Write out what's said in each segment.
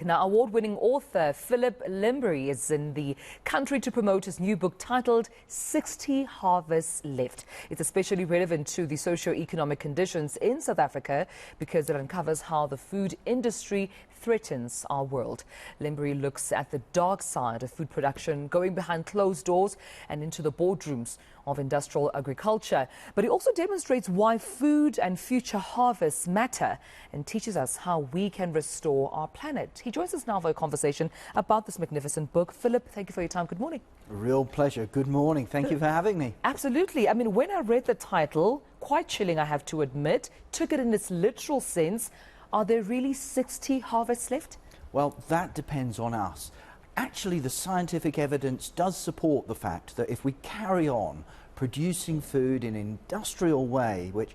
back. Now, award-winning author Philip Lymbery is in the country to promote his new book titled 60 Harvests Left. It's especially relevant to the socio-economic conditions in South Africa because it uncovers how the food industry threatens our world. Lymbery looks at the dark side of food production, going behind closed doors and into the boardrooms of industrial agriculture. But he also demonstrates why food and future harvests matter and teaches us how we can restore our planet. He joins us now for a conversation about this magnificent book. Philip, thank you for your time. Good morning. A real pleasure. Good morning. Thank you for having me. Absolutely. I mean, when I read the title, quite chilling, I have to admit, took it in its literal sense. Are there really 60 harvests left? Well, that depends on us. Actually, the scientific evidence does support the fact that if we carry on producing food in an industrial way, which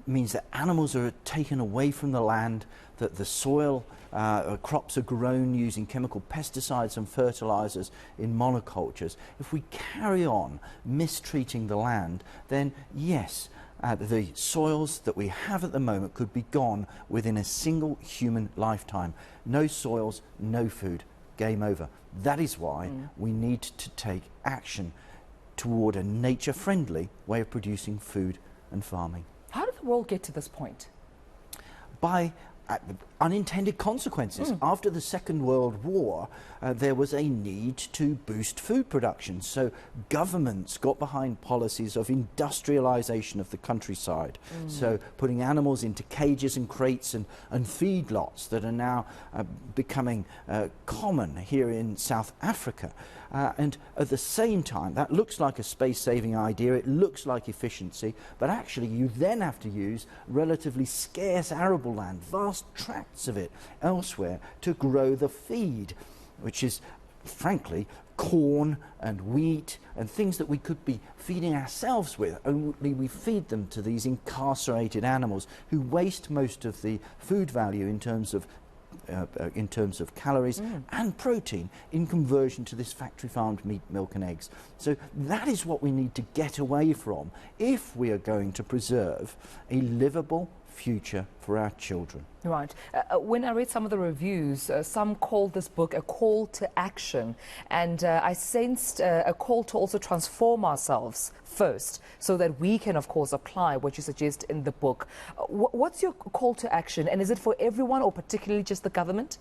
means that animals are taken away from the land, that the soil, crops are grown using chemical pesticides and fertilizers in monocultures, if we carry on mistreating the land, then yes, the soils that we have at the moment could be gone within a single human lifetime. No soils, no food. Game over. That is why we need to take action toward a nature-friendly way of producing food and farming. How did the world get to this point? By unintended consequences. After the Second World War, there was a need to boost food production. So governments got behind policies of industrialization of the countryside. So putting animals into cages and crates and feedlots that are now becoming common here in South Africa. And at the same time, that looks like a space-saving idea, it looks like efficiency, but actually you then have to use relatively scarce arable land, vast tracts of it elsewhere, to grow the feed, which is, frankly, corn and wheat and things that we could be feeding ourselves with, only we feed them to these incarcerated animals who waste most of the food value in terms of calories and protein in conversion to this factory farmed meat, milk and eggs. So that is what we need to get away from if we are going to preserve a livable future for our children. Right. When I read some of the reviews, some called this book a call to action, and I sensed a call to also transform ourselves first so that we can, of course, apply what you suggest in the book. What's your call to action, and is it for everyone or particularly just the government?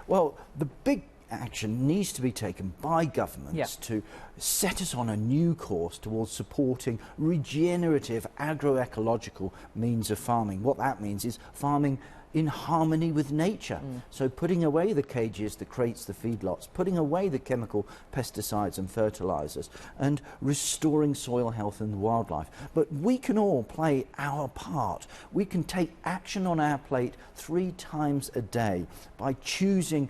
Well, the big action needs to be taken by governments to set us on a new course towards supporting regenerative agroecological means of farming. What that means is farming in harmony with nature. So putting away the cages, the crates, the feedlots, putting away the chemical pesticides and fertilizers, and restoring soil health and wildlife. But we can all play our part. We can take action on our plate 3 times a day by choosing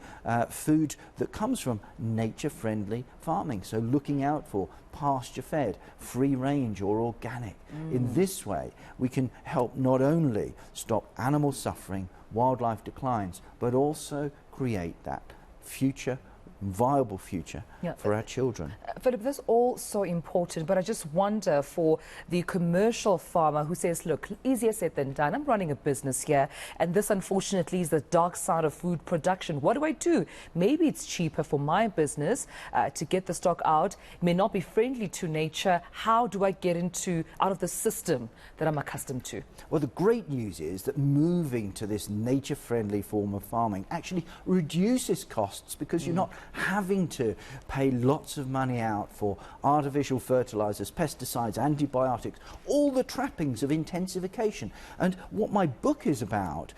food that comes from nature-friendly farming. So looking out for pasture-fed, free-range or organic. In this way, we can help not only stop animal suffering, wildlife declines, but also create that future, viable future for our children. Philip, that's all so important, but I just wonder for the commercial farmer who says, look, easier said than done, I'm running a business here, and this unfortunately is the dark side of food production. What do I do? Maybe it's cheaper for my business to get the stock out. It may not be friendly to nature. How do I get out of the system that I'm accustomed to? Well, the great news is that moving to this nature-friendly form of farming actually reduces costs because you're not having to pay lots of money out for artificial fertilizers, pesticides, antibiotics, all the trappings of intensification. And what my book is about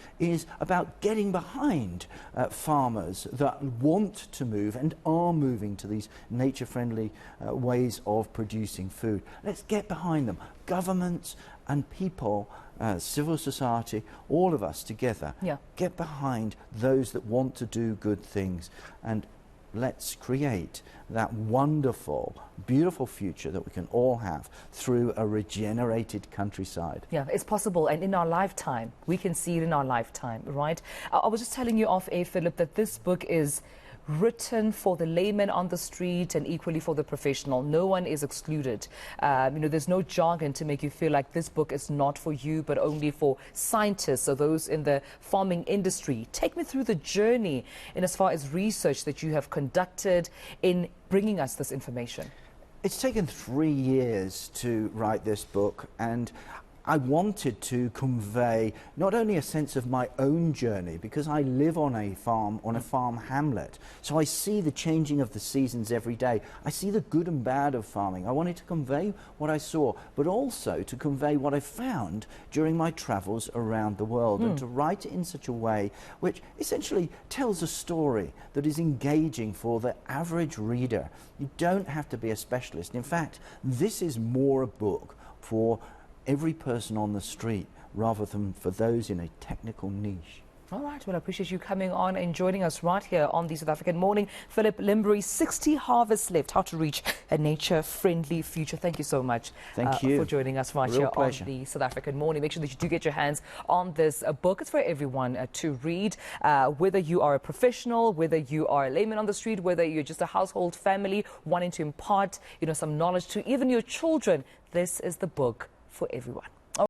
getting behind farmers that want to move and are moving to these nature-friendly ways of producing food. Let's get behind them. Governments and people, civil society, all of us together, get behind those that want to do good things, and let's create that wonderful, beautiful future that we can all have through a regenerated countryside. Yeah, it's possible, and in our lifetime. We can see it in our lifetime, right? I was just telling you off air, Philip, that this book is written for the layman on the street and equally for the professional. No one is excluded. There's no jargon to make you feel like this book is not for you, but only for scientists or those in the farming industry. Take me through the journey in as far as research that you have conducted in bringing us this information. It's taken 3 years to write this book, and I wanted to convey not only a sense of my own journey, because I live on a farm hamlet, so I see the changing of the seasons every day. I see the good and bad of farming. I wanted to convey what I saw, but also to convey what I found during my travels around the world, and to write it in such a way which essentially tells a story that is engaging for the average reader. You don't have to be a specialist. In fact, this is more a book for every person on the street rather than for those in a technical niche. All right, well, I appreciate you coming on and joining us right here on the South African Morning. Philip Lymbery, 60 harvests left, how to reach a nature-friendly future. Thank you so much for joining us right here on the South African Morning. Make sure that you do get your hands on this book. It's for everyone to read, whether you are a professional, whether you are a layman on the street, whether you're just a household family wanting to impart some knowledge to even your children. This is the book for everyone.